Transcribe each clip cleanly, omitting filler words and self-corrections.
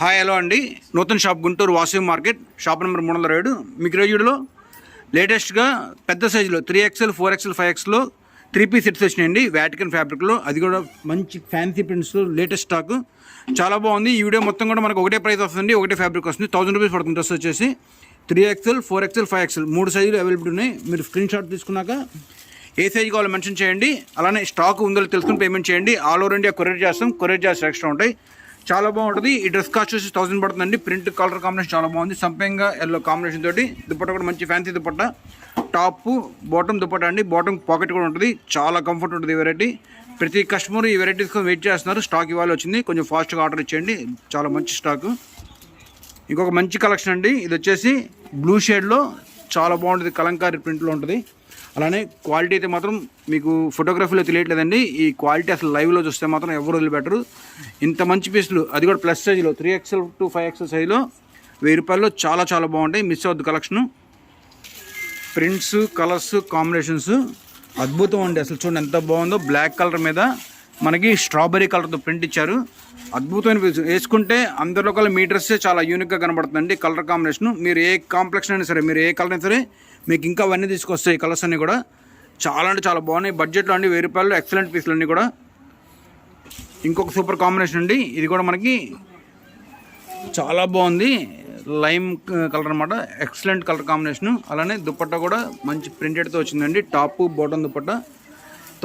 Hi hello అండి. నూతన shop Guntur Vasavi market shop number 307. మీకు ఈరోజులో లేటెస్ట్గా పెద్ద సైజులో 3XL 4XL 5Xలో 3 పీస్ సెట్స్ వచ్చినాయండి. వాటికన్ ఫ్యాబ్రిక్లో, అది కూడా మంచి ఫ్యాన్సీ ప్రింట్స్, లేటెస్ట్ స్టాక్ చాలా బాగుంది. ఈ వీడియో మొత్తం కూడా మనకు ఒకటే ప్రైస్ వస్తుంది, ఒకటే ఫ్యాబ్రిక్ వస్తుంది. 1000 రూపీస్ పడుతుంది. డ్రెస్ వచ్చేసి 3XL 4XL 5XL 3 సైజులు అవైలబుల్ ఉన్నాయి. మీరు స్క్రీన్ షాట్ తీసుకున్నాక ఏ సైజు కావాలో మెన్షన్ చేయండి. అలానే స్టాక్ ఉందో తెలుసుకుని పేమెంట్ చేయండి. ఆల్ ఓవర్ ఇండియా కొరియర్ చేస్తాం. కొరియర్ చార్జెస్ ఎక్స్ట్రా ఉంటాయి. చాలా బాగుంటుంది. ఈ డ్రెస్ కాస్ట్ వచ్చి 1000 పడుతుందండి. ప్రింట్ కలర్ కాంబినేషన్ చాలా బాగుంది. సంపంగా ఎల్లో కాంబినేషన్ తోటి దుపట్టా కూడా మంచి fancy dupatta. Top bottom dupatta అండి. బాటమ్ పాకెట్ కూడా ఉంటుంది. చాలా కంఫర్ట్ ఉంటుంది ఈ వెరైటీ. ప్రతి కస్టమర్ ఈ వెరైటీస్ కోసం వెయిట్ చేస్తున్నారు. స్టాక్ ఇవాళ వచ్చింది. కొంచెం ఫాస్ట్గా ఆర్డర్ ఇచ్చేయండి. చాలా మంచి స్టాక్. ఇంకొక మంచి కలెక్షన్ అండి. ఇది వచ్చేసి బ్లూ షేడ్లో చాలా బాగుంటుంది. కలంకారీ ప్రింట్లో ఉంటుంది. అలానే క్వాలిటీ అయితే మాత్రం మీకు ఫోటోగ్రఫీలో తెలియట్లేదండి. ఈ క్వాలిటీ అసలు లైవ్లో చూస్తే మాత్రం ఎవరు వదిలిపెట్టరు. ఇంత మంచి పీసులు, అది కూడా ప్లస్ సైజులో 3XL to 5XL సైజులో 1000 రూపాయల్లో చాలా చాలా బాగుంటాయి. మిస్ అవ్వద్దు కలెక్షను. ప్రింట్స్, కలర్స్, కాంబినేషన్స్ అద్భుతం అండి. అసలు చూడండి ఎంత బాగుందో. బ్లాక్ కలర్ మీద మనకి స్ట్రాబెరీ కలర్తో ప్రింట్ ఇచ్చారు. అద్భుతమైన పీస్. వేసుకుంటే అందరిలో కల్లా మీ డ్రెస్సే చాలా యూనిక్గా కనబడుతుందండి. కలర్ కాంబినేషన్ మీరు ఏ కాంప్లెక్షన్ అయినా సరే, మీరు ఏ కలర్ అయినా సరే మీకు ఇంకా అవన్నీ తీసుకొస్తాయి. కలర్స్ అన్నీ కూడా చాలా అంటే చాలా బాగున్నాయి. బడ్జెట్లో అండి 1000 రూపాయలు ఎక్సలెంట్ పీసులు అన్నీ కూడా. ఇంకొక సూపర్ కాంబినేషన్ అండి. ఇది కూడా మనకి చాలా బాగుంది. లైమ్ కలర్ అనమాట. Excellent colour combination. అలానే దుపట్టా కూడా మంచి ప్రింటెడ్తో వచ్చిందండి. టాప్ బాటమ్ దుపట్టా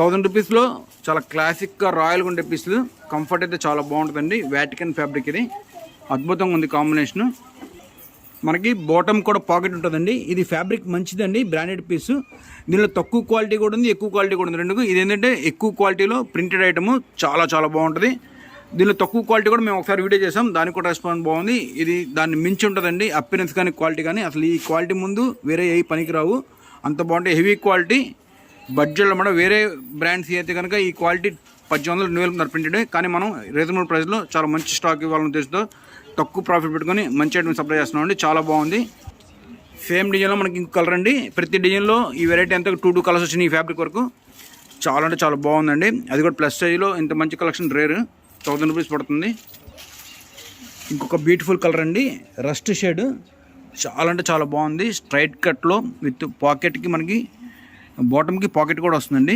1000 రూపీస్లో చాలా క్లాసిక్గా రాయల్గా ఉండే పీసులు. కంఫర్ట్ అయితే చాలా బాగుంటుందండి. వాటికన్ ఫ్యాబ్రిక్ ఇది. అద్భుతంగా ఉంది కాంబినేషను. మనకి బాటమ్ కూడా పాకెట్ ఉంటుందండి. ఇది ఫ్యాబ్రిక్ మంచిదండి. బ్రాండెడ్ పీసు. దీనిలో తక్కువ క్వాలిటీ కూడా ఉంది, ఎక్కువ క్వాలిటీ కూడా ఉంది. రెండుకు ఇది ఏంటంటే ఎక్కువ క్వాలిటీలో ప్రింటెడ్ ఐటము చాలా చాలా బాగుంటుంది. దీనిలో తక్కువ క్వాలిటీ కూడా మేము ఒకసారి వీడియో చేసాం. దానికి కూడా రెస్పాన్స్ బాగుంది. ఇది దాన్ని మించి ఉంటుందండి. అపిరెన్స్ కానీ క్వాలిటీ కానీ అసలు ఈ క్వాలిటీ ముందు వేరే ఏ పనికి రావు. అంత బాగుంటాయి. Heavy quality. బడ్జెట్లో కూడా వేరే బ్రాండ్స్ అయితే కనుక ఈ క్వాలిటీ 1800 2000 ప్రింటెడ్. కానీ మనం రీజనబుల్ ప్రైస్లో చాలా మంచి స్టాక్ ఇవ్వాలని ఉద్దేశంతో తక్కువ ప్రాఫిట్ పెట్టుకొని మంచి ఐటమ్ సప్లై చేస్తున్నాం అండి. చాలా బాగుంది. సేమ్ డిజైన్లో మనకి ఇంకో కలర్ అండి. ప్రతి డిజైన్లో ఈ వెరైటీ అంతా 2 కలర్స్ వచ్చినాయి. ఈ ఫ్యాబ్రిక్ వరకు చాలా అంటే చాలా బాగుందండి. అది కూడా ప్లస్ సైజులో ఇంత మంచి కలెక్షన్ రేర్. 1000 రూపీస్ పడుతుంది. ఇంకొక బ్యూటిఫుల్ కలర్ అండి. Rust shade. చాలా అంటే చాలా బాగుంది. స్ట్రైట్ కట్లో విత్ పాకెట్కి మనకి బాటమ్కి పాకెట్ కూడా వస్తుందండి.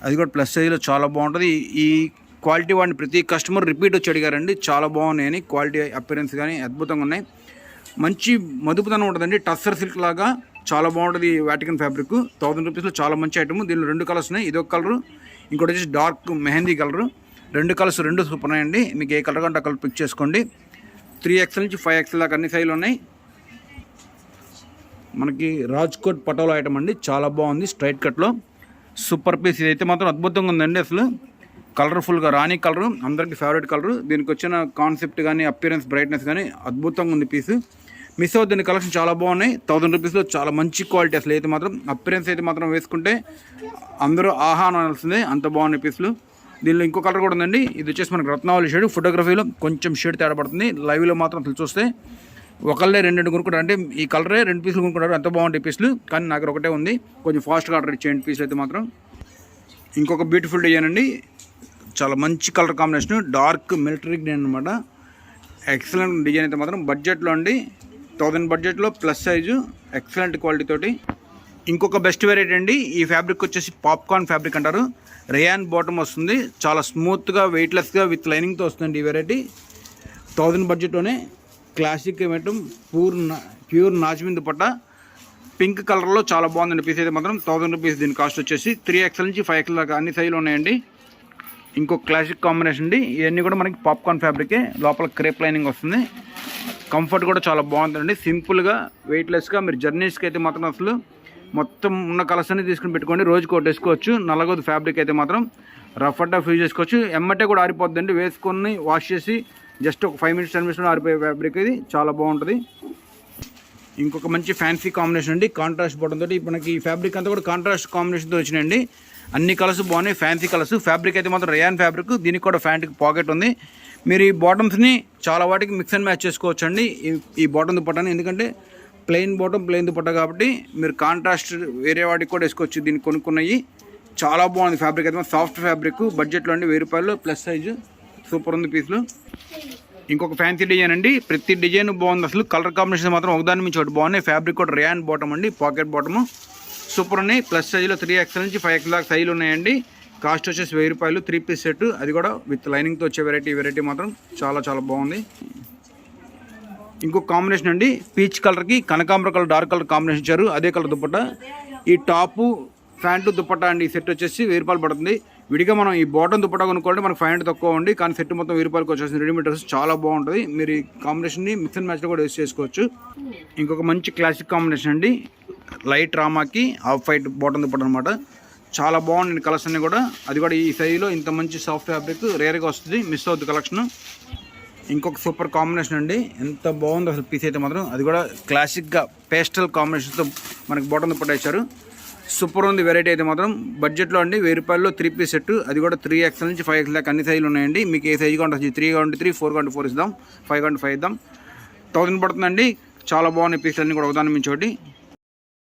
అది కూడా ప్లస్ సైజులో చాలా బాగుంటుంది. ఈ క్వాలిటీ వాడిని ప్రతి కస్టమర్ రిపీట్ వచ్చి అడిగారండి. చాలా బాగున్నాయని. క్వాలిటీ అపిరెన్స్ కానీ అద్భుతంగా ఉన్నాయి. మంచి మదుపుతనం ఉంటుందండి. టస్సర్ సిల్క్ లాగా చాలా బాగుంటుంది ఈ వాటికన్ ఫ్యాబ్రిక్. 1000 రూపీస్లో చాలా మంచి ఐటమ్. దీనిలో 2 కలర్స్ ఉన్నాయి. ఇదొక కలరు, ఇంకోటి వచ్చేసి dark mehndi colour. 2 colours 2 super ఉన్నాయండి. మీకు ఏ కలర్ కంటే ఆ కలర్ పిక్ చేసుకోండి. 3XL నుంచి 5XL దాకా అన్ని సైజులు ఉన్నాయి. మనకి రాజ్కోట్ పటోలా ఐటమ్ అండి. చాలా బాగుంది. స్ట్రైట్ కట్లో సూపర్ పీస్. ఇదైతే మాత్రం అద్భుతంగా ఉందండి. అసలు కలర్ఫుల్గా రాణి కలరు అందరికీ ఫేవరెట్ కలరు. దీనికి వచ్చిన కాన్సెప్ట్ కానీ అపిరెన్స్ బ్రైట్నెస్ కానీ అద్భుతంగా ఉంది పీసు. మిస్ అవుతుంది. కలెక్షన్ చాలా బాగున్నాయి. 1000 రూపీస్లో చాలా మంచి క్వాలిటీ. అసలు అయితే మాత్రం అపిరెన్స్ అయితే మాత్రం వేసుకుంటే అందరూ ఆహా అనాల్సిందే. అంత బాగున్నాయి పీసులు. దీనిలో ఇంకో కలర్ కూడా ఉందండి. ఇది వచ్చేసి మనకు రత్నావళి షేడ్. ఫోటోగ్రఫీలో కొంచెం షేడ్ తేడా పడుతుంది. లైవ్లో మాత్రం అసలు చూస్తే ఒకళ్ళే 2 కొనుక్కుంటారు. అంటే ఈ కలరే 2 పీసులు కొనుక్కుంటారు. అంత బాగుంటాయి పీసులు. కానీ నాకు ఒకటే ఉంది. కొంచెం ఫాస్ట్గా ఆర్డర్ ఇచ్చేయండి పీసులు అయితే మాత్రం. ఇంకొక బ్యూటిఫుల్ డిజైన్ అండి. చాలా మంచి colour combination. Dark military green అనమాట. ఎక్సలెంట్ డిజైన్ అయితే మాత్రం. బడ్జెట్లో అండి 1000 బడ్జెట్లో ప్లస్ సైజు ఎక్సలెంట్ క్వాలిటీ తోటి. ఇంకొక బెస్ట్ వెరైటీ అండి. ఈ ఫ్యాబ్రిక్ వచ్చేసి పాప్కార్న్ ఫ్యాబ్రిక్ అంటారు. రేయాన్ బాటమ్ వస్తుంది. చాలా స్మూత్గా వెయిట్లెస్గా విత్ లైనింగ్తో వస్తుంది ఈ వెరైటీ. 1000 బడ్జెట్లోనే క్లాసిక్ ఐటమ్. ప్యూర్ నాజ్మిన్ దుపట్టా పింక్ కలర్లో చాలా బాగుందండి పీస్ అయితే మాత్రం. 1000 రూపీస్ దీని కాస్ట్ వచ్చేసి. 3XL నుంచి 5XL దాకా అన్ని సైజులు ఉన్నాయండి. ఇంకొక క్లాసిక్ కాంబినేషన్ అండి. ఇవన్నీ కూడా మనకి పాప్కార్న్ ఫ్యాబ్రికే. లోపల క్రేప్ లైనింగ్ వస్తుంది. కంఫర్ట్ కూడా చాలా బాగుంటుందండి. సింపుల్గా వెయిట్లెస్గా మీరు జర్నీస్కి అయితే మాత్రం అసలు మొత్తం ఉన్న కలర్స్ అన్ని తీసుకుని పెట్టుకోండి. రోజుకి ఒకటి వేసుకోవచ్చు. నల్లగోదు ఫ్యాబ్రిక్ అయితే మాత్రం రఫ్ అండ్ టఫ్ యూజ్ చేసుకోవచ్చు. ఎమ్మటే కూడా ఆరిపోద్దండి. వేసుకొని వాష్ చేసి జస్ట్ ఒక 5 minutes 10 minutesలో ఆరిపోయే ఫ్యాబ్రిక్ ఇది. చాలా బాగుంటుంది. ఇంకొక మంచి ఫ్యాన్సీ కాంబినేషన్ అండి. కాంట్రాస్ట్ బాటమ్ తోటి మనకి ఈ ఫ్యాబ్రిక్ అంతా కూడా కాంట్రాస్ట్ కాంబినేషన్తో వచ్చినాయండి. అన్ని కలర్స్ బాగున్నాయి. Fancy colours. ఫ్యాబ్రిక్ అయితే మాత్రం రేయాన్ ఫ్యాబ్రిక్. దీనికి కూడా ఫ్యాంట్కి పాకెట్ ఉంది. మీరు ఈ బాటమ్స్ని చాలా వాటికి మిక్స్ అండ్ మ్యాచ్ చేసుకోవచ్చు అండి ఈ బాటమ్ దుపట్టాని. ఎందుకంటే ప్లెయిన్ బాటమ్ ప్లెయిన్ దుపట్టా కాబట్టి మీరు కాంట్రాస్ట్ వేరే వాటికి కూడా వేసుకోవచ్చు. దీన్ని కొనుక్కున్నాయి. చాలా బాగుంది ఫ్యాబ్రిక్ అయితే. Soft fabric. బడ్జెట్లో అండి 1000 రూపాయలు ప్లస్ సైజు సూపర్ ఉంది పీసులు. ఇంకొక ఫ్యాన్సీ డిజైన్ అండి, ప్రతి డిజైన్ బాగుంది అసలు. కలర్ కాంబినేషన్ మాత్రం ఒకదాని నుంచి ఒకటి బాగున్నాయి. ఫ్యాబ్రిక్ కూడా ర్యాన్ బాటమ్ అండి, పాకెట్ బాటము సూపర్ ఉన్నాయి. ప్లస్ సైజులో 3XL నుంచి 5XL దాకా సైజులు ఉన్నాయండి. కాస్ట్ వచ్చేసి 1000 రూపాయలు. 3 పీస్ సెట్, అది కూడా విత్ లైనింగ్తో వచ్చే వెరైటీ మాత్రం చాలా చాలా బాగుంది. ఇంకొక కాంబినేషన్ అండి, పీచ్ కలర్కి కనకాంబర కలర్ డార్క్ కలర్ కాంబినేషన్ ఇచ్చారు, అదే కలర్ దుపట్టా. ఈ టాపు ప్యాంటు దుపట్టా అండి, ఈ సెట్ వచ్చేసి 1000 రూపాయలు పడుతుంది. విడిగా మనం ఈ బాటమ్ దుపట్టా కొనుక్కోండి మనకు 500 తక్కువ ఉంది, కానీ సెట్ మొత్తం 1000 రూపాయలకి వచ్చేసింది. రెడీమేడ్ డ్రెస్ చాలా బాగుంటుంది, మీరు ఈ కాంబినేషన్ని మిక్స్ అండ్ మ్యాచ్లో కూడా యూస్ చేసుకోవచ్చు. ఇంకొక మంచి క్లాసిక్ కాంబినేషన్ అండి, లైట్ రామాకి ఆఫ్ వైట్ బాటమ్ దుపట్టా అనమాట. చాలా బాగుంది కలర్స్ అన్నీ కూడా, అది కూడా ఈ సైజులో ఇంత మంచి సాఫ్ట్ ఫ్యాబ్రిక్ రేర్గా వస్తుంది, మిస్ అవుతుంది కలెక్షన్. ఇంకొక సూపర్ కాంబినేషన్ అండి, ఎంత బాగుంది అసలు పీస్ అయితే మాత్రం. అది కూడా క్లాసిక్గా పేస్టల్ కాంబినేషన్తో మనకి బాటమ్ దుపట్టా ఇచ్చారు, సూపర్ ఉంది వెరైటీ అయితే మాత్రం. బడ్జెట్లో అండి 1000 రూపాయల్లో 3 పీస్ సెట్, అది కూడా 3XL నుంచి 5XL దాకా అన్ని సైజులు ఉన్నాయండి. మీకు ఏ సైజు కావాలి, 3 కావాలి 3, 4 కావాలి 4 ఇద్దాం, 5 కావాలి 5 ఇద్దాం. 1000 పడుతుందండి. చాలా బాగున్నాయి పీసులు అన్నీ కూడా ఒకదాని మించి ఒకటి.